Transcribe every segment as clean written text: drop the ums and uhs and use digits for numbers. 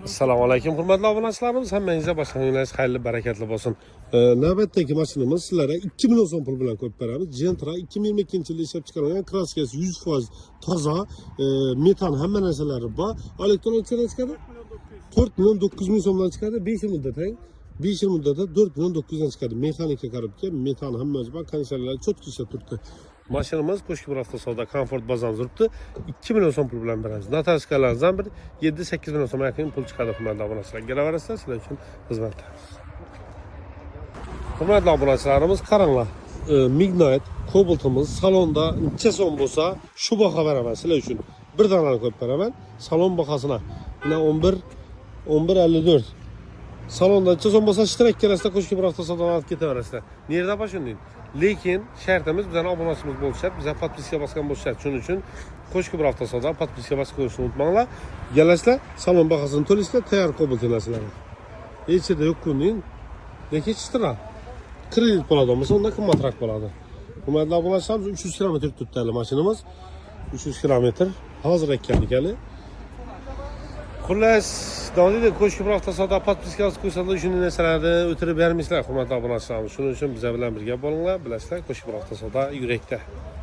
Assalomu alaykum hurmatli obunachilarimiz, hammangizga boshlanganlaringiz xayrli barakatli bo'lsin. Navbatdagi mashinamiz sizlarga 2 million so'm pul bilan ko'rib beramiz. Gentra 2022-yilda ishlab chiqarilgan, kraskasi 100% toza, metan hamma narsalari bor. Elektron chiqadi 4 million 900 ming so'mdan chiqadi. 5 yil muddatda 5 yil muddatda 4 million 900 dan chiqadi. Mexanika qarabga, metan hammasi bor, konditsionerlar cho'tki ishlab turibdi. Mashinamiz qo'shki bir avtosavdo komfort bazani turibdi. 2 million so'm pul bilan beramiz. Notariskalardan bir 7-8 million so'm yaqin pul chiqadi hurmatli obunachilar. Kelaverasizlar, sizlar uchun xizmatdamiz. Hurmatli obunachilarimiz, qaranglar. Midnight Cobalt'imiz salonda necha so'm bo'lsa, shu baho beraman sizlar uchun. Bir donani qo'yib beraman. Salon bahosini. Mana 11.54. Salonda necha so'm bo'lsa, ishtirak kelasizlar, qo'shki bir avtosavdodan olib ketaverasizlar. Nerda boshunding? Lekin shartimiz bizning obunachimiz bo'lishadi, bizga podpiska bosgan bo'lishadi. Shuning uchun qo'shki bir avtosavdo podpiska bosib qo'yishni unutmanglar. Kelasizlar, salon bahosini to'laysizlar, tayyor Cobalt olasizlar. Hech yerda yo'q kunding. Lekin chitira. Kredit bo'ladi, bo'lsa undan qimmatroq bo'ladi. Hurmatli obunachilarimiz 300 km turibdi mashinamiz. 300 km hozir ekkandik hali. Xullas, davomida qo'shki bir avtosavdo podpiska bosib qo'ysanlar, shunday narsalarni o'tirib bermaysizlar, hurmatli obunachilarimiz. Shuning uchun bizlar bilan birga bo'linglar, bilasizlar, qo'shki bir avtosavdo yurakda.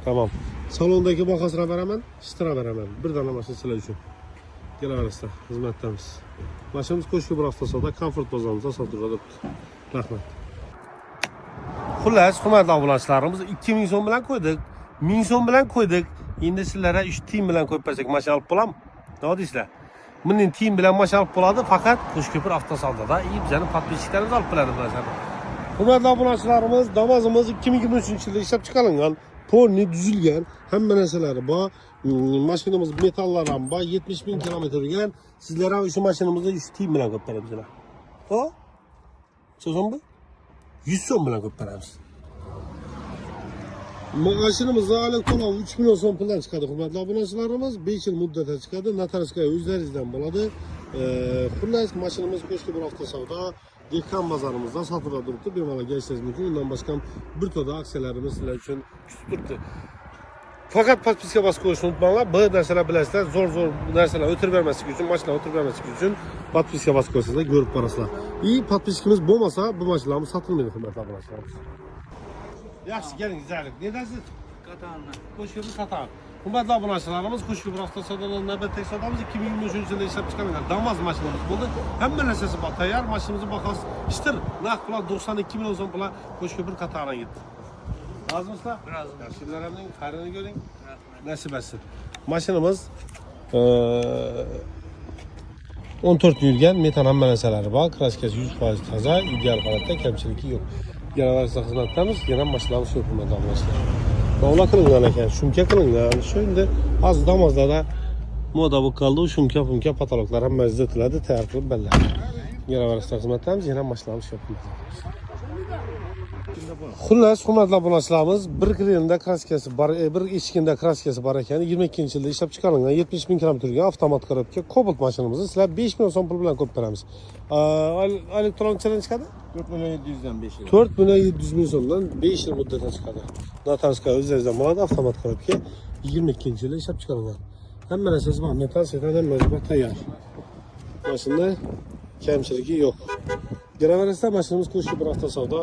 Tamam. Salondagi bahosini beraman, ishtira beraman. Bir dona mashina sizlar uchun. Kelaverasizlar, xizmatdamiz. Mashinamiz qo'shki bir avtosavdo komfort bozorida sotiladi. Rahmat. Xullas, hurmatli obunachilarimiz, 2000 so'm bilan qo'ydik. 1000 so'm bilan qo'ydik. Endi sizlarga 3 tiyim bilan qo'yib bersak, mashina olib bo'lammi? Nima deysizlar? Bunun tiyim bilan mashina olib bo'ladi, faqat Qo'shko'pir avtosavdoda bizning podpischilarimiz olib beradi bu narsani. Hurmatli obunachilarimiz, Damazimiz 2023-yilda ishlab chiqarilgan, polni tuzilgan, hamma narsalari bor. Mashinamiz metallar ham bor, 70 ming kilometr yurgan. Sizlar ham shu mashinamizni 3 tiyim bilan qo'yib beramiz. Ho? So'zimmi? 100 so'm bilan qo'yib beramiz. Mashinamizda elektron 3 million so'm puldan chiqadi hurmatli obunachilarimiz. 5 yil muddatda chiqadi. Notariskaya o'zlaringizdan bo'ladi. Xullas, mashinamiz qo'shki bir avtosavdo Dehqon bozorimizda sotuvda turibdi. Bemalol kelishingiz mumkin. Undan boshqa bir to'da aksiyalarimiz sizlar uchun kutib turibdi. Faqat podpiska bosib qo'yishni unutmanglar. Bu narsalar bilasizlar, zo'r narsalar o'tirib bermaslik uchun, mashina o'tirib bermaslik uchun podpiska bosib qo'ysanglar, ko'rib borasizlar. Podpiskamiz bo'lmasa, bu mashinalarimiz sotilmaydi hurmatli obunachilarimiz. Yaxshi, keling, izlaylik. Nedasiz? Qatarni. Qo'shko'pir Qatar. Hurmatli obunachilarimiz, qo'shko'pir avtosavdodan navbatdagi savdomiz 2023-yilda ishlab chiqarilgan Damas mashinamiz bo'ldi. Hamma narsasi bor, tayyor. Mashinamizning bahosi ishtir. Naqd pul 92 million so'm pul qo'shko'pir Qatarga ketdi. Rozmisizlar? Rozi. Yaxshi, sizlarning xayrini ko'ring. Nasib etsin. Mashinamiz 14 yurgan, metan hamma narsalari bor. Kraskasi 100% toza, ideal holatda, kamchiligi yo'q. Kelaverasizlar, xizmatdamiz. Yana mashinamiz shu hurmatli obunachilar. Davlat qilingan ekan, shumka qilingan. Shu endi hozir Damazlarda moda bo'lib qoldi, shumka patologlar hamma izatiladi, tayyor qilib beriladi. Kelaverasizlar, xizmatdamiz. Yana mashinamiz shu hurmatli. Xullas, hurmatli obunachilarimiz, bir kredinda kraskasi bor, bir eshigida kraskasi bor ekan, 22-yilda ishlab chiqarilgan, 70 ming km turgan avtomat korobka Cobalt mashinamizni sizlar 5 million so'm pul bilan qo'yib beramiz. Elektron chiqadi chiqadi? 4 million 700 dan 5 yil. 4 million 700 ming so'mdan 5 yil muddatda chiqadi. Notariskaya o'zingizdan bo'ladi, avtomat korobka 22-yilda ishlab chiqarilgan. Hamma narsasi bor, metal setan hammasi bor, tayyor. Mashina kamchiligi yo'q. Kelaverasizlar, mashinamiz qo'shki bir avtosavdo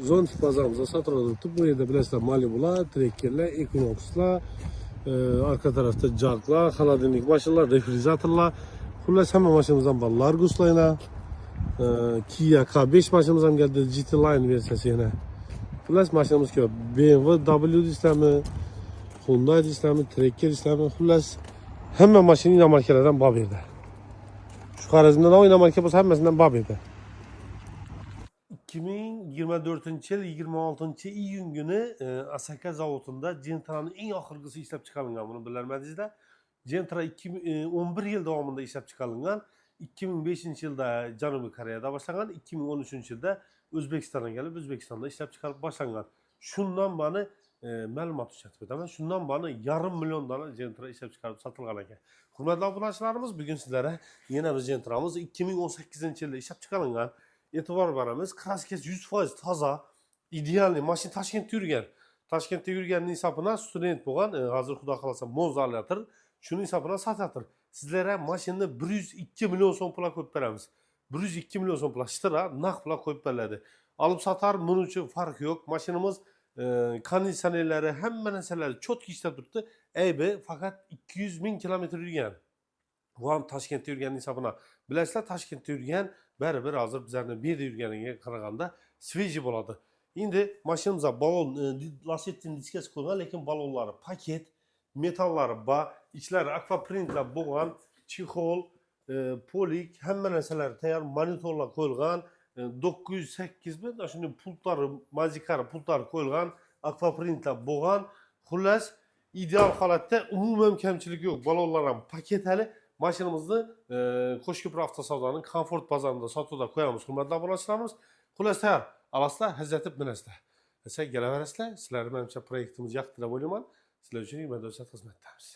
zon bazarimizda sotiladi turibdi. Bu yerda bilasizlar, Malibular, Trekkerlar, Equinoxlar, arka tarafda Jaglar, xolodilnik mashinalar, refrizatorlar. Xullas, hamma mashinamizdan bor. Larguslar, Kia K5 mashinamiz ham keldi, GT Line versiyasi yana. Xullas, mashinamiz ko'p. BMW W deysizlarmi, Hyundai deysizlarmi, Trekker deysizlarmi, xullas hamma mashina markalardan bor bu yerda. Xorazmda o'yin marka bo'lsa hammasidan bor edi. 2024-yil 26-iyun kuni Asaka zavodida Gentra'ning eng oxirgisi ishlab chiqarilgan. Buni bilarmadingizlar. Gentra 11 yil davomida ishlab chiqarilgan. 2005-yilda Janubiy Koreyada boshlangan, 2013-yilda O'zbekistonga kelib, O'zbekistonda ishlab chiqarib boshlangan. Shundan bani ma'lumot uchratib o'taman. Shundan bani 500 million dona Gentra ishlab chiqarib sotilgan ekan. Hurmatli obunachilarimiz, bugun sizlarga yana bir Gentra'miz 2018-yilda ishlab chiqarilgan. E'tibor beramiz, kraskasi 100% toza, idealniy mashina Toshkentda yurgan. Toshkentda yurganning hisobidan student bo'lgan, hozir xudo xolasa mo'z olatir. Shuning hisobidan sotatir. sizlere maşını 102 milyon son pula koyup veremiz. 102 milyon son pula şıtıra nak pula koyup verledi. Alıp satar bunun için farkı yok. Maşınımız kondisionerleri hemen meseleleri çok işler tuttu. Eybi fakat 200 bin kilometre yürüyen. Bu an Taşkent'te yürüyen hesabına. Bilesler Taşkent'te yürüyen beraber hazır bizlerden bir de yürüyenin karaganda sveji boladı. Şimdi maşınımıza balon, lasettin diskesi koyulan lakin balonları paket, metalları ba, içleri akvaprintle boğan, çihol, polik, hemen meseleleri tayar monitorla koyulgan, 908 bin, şimdi pultları, mazikarı, pultları koyulgan, akvaprintle boğan, xullas ideal halatta umumen kemçilik yok. Balonların paketeli maşınımızı Koşköprü Avtosavdanın Komfort Bazarında satıda koyamız. Hürmetli aboneçilerimiz, xullas tayar. Alaslar, həzzetib minəslər. Sizə gələ verəslər, sizləri mənimcə proyektimiz yaxdıra boylaman, sizlər üçün mən də özət xizmətlərimiz.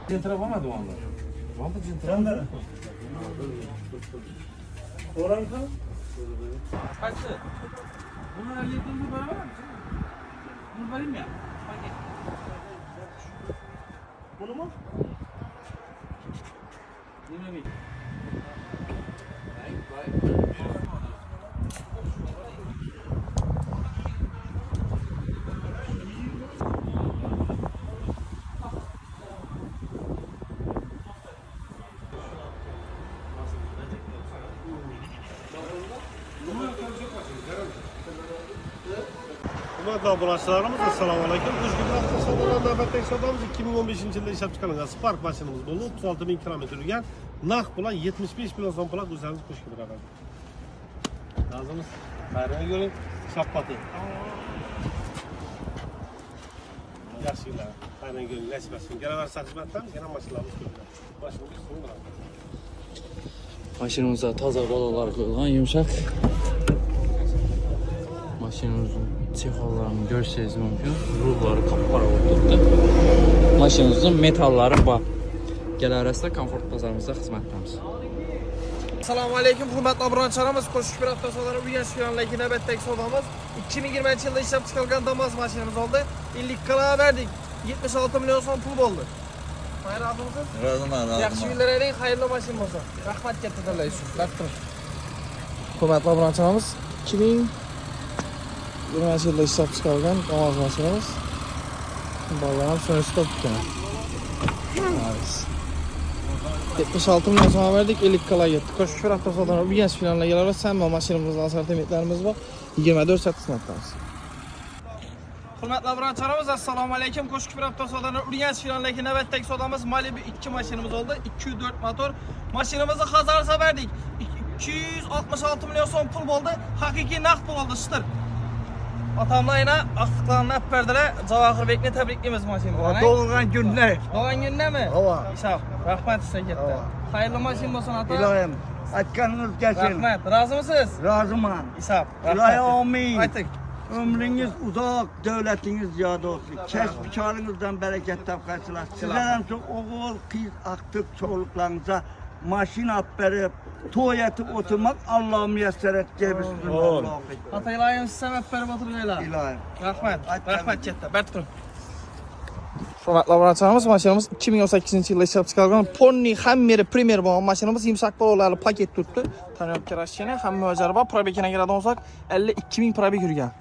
Centra olmadı o anda. Var mı centra? Oranka? Kaçtı? Bunu hallettiğinde böyle var mı? Bunu vereyim ya. Bunu mu? Dinamik. Hürmetli aboneçilerimiz, assalamu alaikum. Koşköprü Avtosavdanın növbətdəki savdamız 2015-ci ildə işləb çıxarılan Spark maşınımız oldu. 36 bin kilometr yürüyen, naq pula 75 milyon son pula güzelimiz Koşköprü efendim. Lazımız. Hayrına görün, şapkatı. Yaxşı günler. Hayrına görün, nəsib etsin. Gələ versə xizmətdən, yenə maşınlarımız görürlər. Maşınımız sonu bırakın. Maşinamıza taza balalar koyulan yumuşak. Maşinimizin çexollarını görseniz mümkün. Ruhları kapkara oldu. Maşinimizin metalları var. Gələrəsdə Komfort Bazarımızda xizmətlərimiz. Assalamu alaikum, hürmetli aboneçilerimiz. Koşköprü Avtosaları Uygen Şüyan'daki nöbetteki sodamız 2020 yılında işlem çıkarılan damaz maşinimiz oldu. İllik kalağa verdik. 76 milyon son pul oldu. Hayır abimizin. Razım. Yaxşı günler edin, hayırlı maşin olsun. Rahmet getirdiler Yusuf. Baktırın. Hürmetli aboneçilerimiz 2020 yılında işlem çıkarılan damaz maşinimiz. Bağlanan sönüsü top dükkanı. 76 milyon sonra verdik, 50 kala getdik. Koşköprü Avtosaları Uygen Şüyan'la gelərək səmə maşinimizin asartı emitlərimiz var. 24 sat xizmətlərimiz. Hürmetli aboneçilerimiz, assalamu alaikum. Koşköprü Avtosaları Uygen Şüyan'daki növbətdəki sodamız Malibu 2 maşinimiz oldu. 204 motor. Maşinimizi Xazarsa verdik. 266 milyon son pul oldu. Hakiki naq pul oldu, çıtır. Atamla yine aklıklarını hep verdiler. Cavahir Bekli tebrikliyimiz maşinimizi. Doğulan günler. Doğan günde mi? Hava. İsa, rahmet size gitti. Hayırlı maşin olsun ata. İlahim. Açkanınız gelsin. Rahmet. Razı mısınız? Razım han. İsa, rahmet. İlahi amin. Artık. Ömrünüz uzak, devletiniz ziyade olsun. Kesb karınızdan bereketten karşılasın. Sizden çok oğul, kız, aktık çoğuluklarınıza maşin verip, toy etip oturmak Allah'a müyesser et cebisin. Ata ilahim size hep beraber oturuyla. İlahim. Rahmet. Rahmet gitti. Bertrun. Hürmetli aboneçilerimiz, maşinimiz 2018 yılda işlep çıkarılan Pony Hammer'i Premier olan maşinimiz yumuşak balolarla paket tuttu. Tanıyorum ki raşyene, hem özel var. Probekine geleden olsak 52 bin probek yürüyen.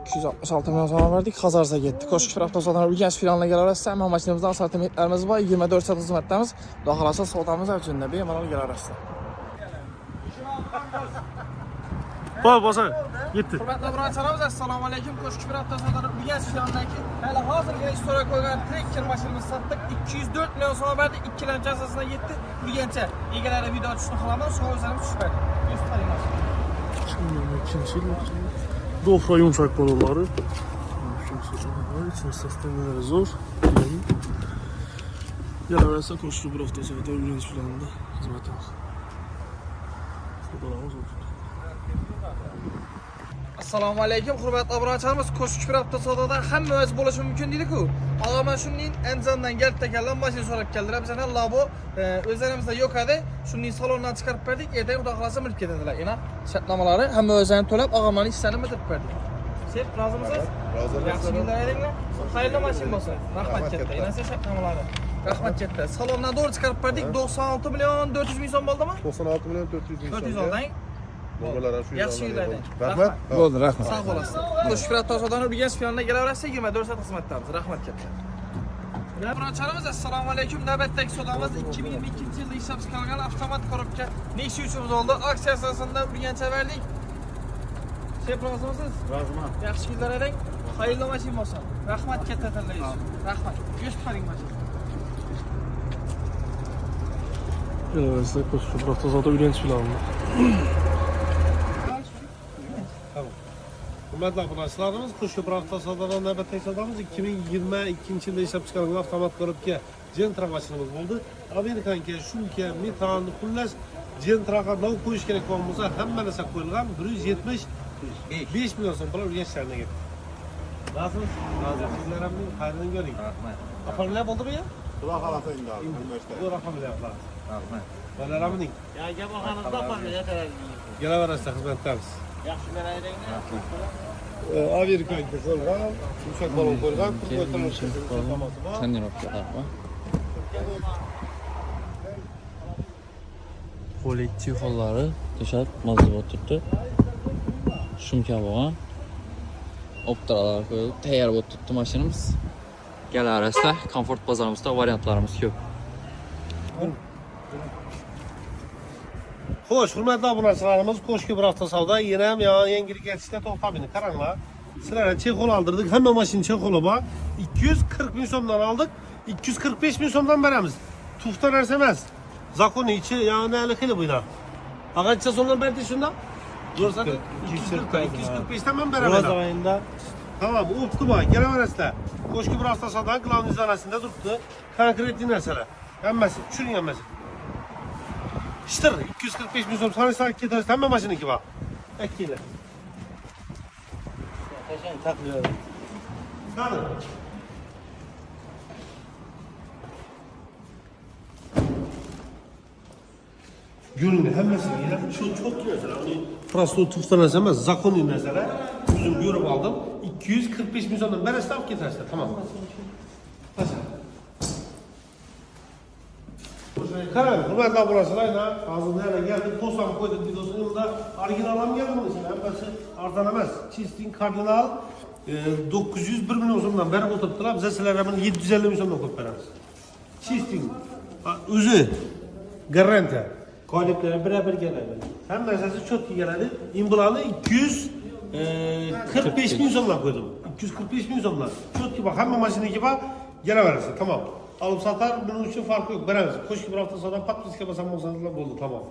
266 milyon sonra verdik, Xazarsa getdik. Koşköprü Avtosaları Uygen Şüyan'la gelərəssə, həmən maşinimizdə asartimentlərimiz var, 24 sat xizmətlərimiz. Daxilasa soğudamız əvcündə bir emaral gelərəssə. Basa, gitti. Hürmetli aboneçilerimiz, assalamu alaikum. Koşköprü Avtosaları Uygen Şüyan'daki hələ hazırda istoriya koyulan Trekker maşinimizi sattık. 204 milyon sonra verdik, 2 ilən cəzasına yetti. Uygençə, ilgələrə video açışını xalamdan, sonra özlərimiz düşbərdik. Göstərim maşını. Dofra yumuşak baloları. İçin sistemleri zor. Gələ verəsə Koşköprü Avtosaları Uygen Şüyan'da xizmətimiz. Sodalarımız olsun. Assalamu alaikum, hürmetli aboneçilerimiz. Koşköprü Avtosalı'da hem müezz buluşu mümkün değil ki. Ağaman şunun enzandan gelip tekerlen maşin sorup geldiler. Bizden Allah bu özlerimizde yok idi. Şunun salondan çıkarıp verdik. Erdeğin udaklasa mülk edildiler. İnan şartlamaları hem özlerini tölep ağamanı işlerini bitirip verdik. Sep, razımısınız? Razıyam. Yaxshi günler edinglar. Hayırlı maşin bo'lsin. Rahmat katta. Enasia shartnomalari. Rahmat katta. Salondan doğru chiqarib berdik. 96 milyon 400 ming so'm bo'ldimi? 96 milyon 400 bin 400 so'mga. olding. Normalar ham shu Yaxshi yillarda. Rahmat. Bo'ldi, rahmat. Sağ olasın. Qo'shfirat tozadan Urganch finalına kelaverasiz 24 soat xizmatdamiz. Rahmat katta. Birodarlarimiz, assalomu alaykum. Navbatdagi sodamiz 2022-yilda ishlab chiqarilgan avtomat korobka Nexia 3'imiz oldu. Aksiya asosida Urganchga berdik. Sep rozimisiz? Roziman. Yaxshi kunlar eding. Xayrli mashin bo'lsin. Rahmat katta tanlaysiz. Rahmat. Go'sht qaring mashin. Kelaversa ko'shib avtozavod Urganch filanında. Hürmetli arkadaşlarımız, Kuşköprü Avtosadı'dan nöbette sodamız 2022 yılda işlep çıkarılan avtomat korupke Gentra maşinimiz oldu. Amerikanki, şunki, metan, kullas Gentra'ga nav koyuş gerek olmasa hemen hesap koyulgan 175 milyon son para Urganch şehrine gitti. Nasılsınız? Razı. Sizler hemen hayrını göreyim. Afarlı ne oldu mu ya? Kulak halata indi abi. Bu rakamı ne yaplar? Bana ramının. Ya gel bakanızda afarlı ya kadar. Gel verasın hizmetlerimiz. Amerikanki koyulgan, yumuşak balon koyulgan, kurbatılmış şeklaması var. Tonirovkalar bor. Qo'lik tixollari to'shab mazza bo'lib turibdi. Shumka bo'lgan. Optiralar qo'yilib, tayyor bo'lib turibdi mashinamiz. Kelaverasizlar, komfort bozorimizda variantlarimiz ko'p. Hoş, hürmetli abonelerimiz, Koşköprü Avtosavda yine yengilik yetişte tohtabini karanlar. Sırayla çekol aldırdık. Hemen maşın çekolu bak. 240 bin somdan aldık. 245 bin somdan veremiz. Tuftan ersemez. Zakonu içi yani elikili buyla. Ağaçça somdan verdi şundan. Zorsa 245'ten ben veremem. Ayında. Tamam, uptu bak. Gelen veresler. Koşköprü Avtosavda Kılavun izlanesinde durdu. Konkretli mesele. Yenmesin, şunu yenmesin. İşte 245 bin sana sanki getiririz. Hemen maşınınki bak. Ekliyle. Taşın taklıyorum. Kanı. Görünme hemmesini yedim. Çok mesela. Fransız tuftan ezemez. Zakonu mesela. Üzüm görüp aldım. 245 bin sondan ben esnaf getirirsin. Tamam. Nasıl? Karar, hürmetli abonelerine ağzına geldik, postam koyduk videosunun yanında orijinalam geldi bunun için. Hepsi artanamaz. Çistin kardinal 901 milyon sonundan beri oturttular. Bize silahlarımın 750 milyon sonundan koyup veririz. Çistin, özü, garanti. Koydukları beraber geldi. Hem mesajı çok iyi geldi. İmbulalı 245 milyon sonundan koydum. 245 milyon sonundan. Çok iyi bak, hem maşını gibi geleverirsin, tamam. Alıp satar, bunun için farkı yok. Beremiz. Koşköprü Avtosavda pat riske basam olsanızla oldu, tamam.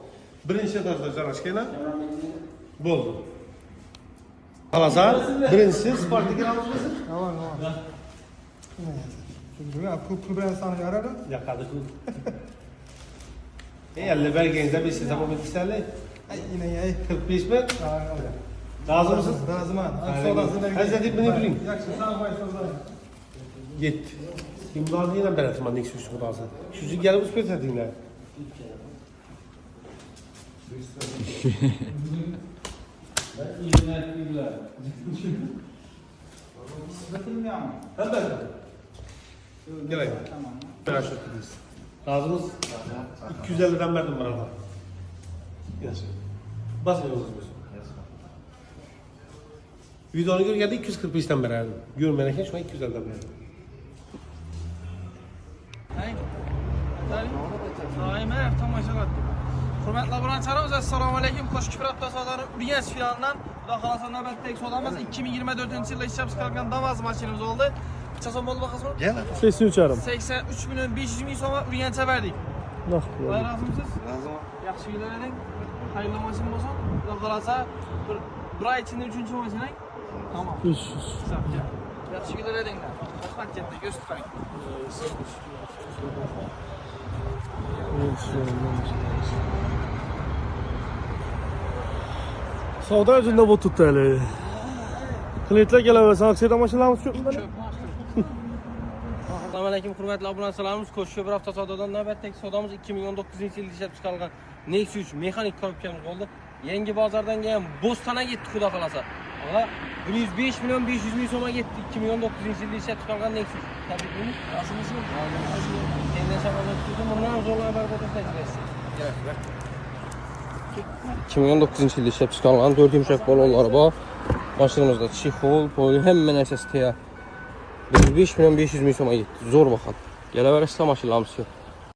Birinci etajda Canaşkayla oldu. Kalasa, birincisi Spartak'ın almışsın. Tamam. Pul bilan sana yararı. Yakadık. 50 belgenizde bir size zaman isterli. Yine 45 mi? Razı mısınız? Razıman. Hazreti beni bilin. Yaxşı, sağ ol. Yetti. İmdadı yine ben etmem ne şu burası. Şu gelip üspet edinler. Gel ayı. Ben aşağı tutayım. Razımız 250'den verdim bana da. Gel. Basmıyoruz biz. Videonu gör geldi 245'ten verdim. Görmeneken şu an 250'den verdim. Daima tomoshalar. Hurmatli obunachilarimiz, assalomu alaykum. Qo'shkiprot avtosavdoni Urganch filialidan Xudo xolasa navbatdagi sodamiz 2024-yilda ishlab chiqarilgan Damas mashinamiz oldi. Necha so'm bo'ldi bahasini? 83 milyon 500 ming so'm Urganchga berdik. Rozimisiz? Roziman. Yaxshi yillar eding. Xayrli mashin bo'lsin. Xudo xolasa bir oy ichida 3-chi mashinang. Tamam. 500. Yaxshi yillar edinglar. Rahmat katta, ko'z tutang. Savdo uchunda bu tutali. Klientlar kelaversa, aksiyada mashinalarimiz ko'p. Assalomu alaykum hurmatli obunachilarimiz. Ko'shköprü Avtosavdodan navbatdagi sodamiz 2019-yilda ishlab chiqarilgan Nexia 3 mexanik korobkamiz bo'ldi. Yangi bozordan kelgan Bo'stonga yetdi xudo xolasa. Valla 105 milyon 500 bin soma gitti. 2019 yılında işe çıkargan Nexus. Tabii nasıl mısın? Kendine şakalar tuttum. Bundan zorla haber tecrübesi. 2019 yılında işe çıkargan 4 yumuşak balonları var. Maşınımızda çifol, poli, hemen əsas teya. 105 milyon 500 bin soma gitti. Zor bakalım. Gələ verəsə maşınlarımız yok.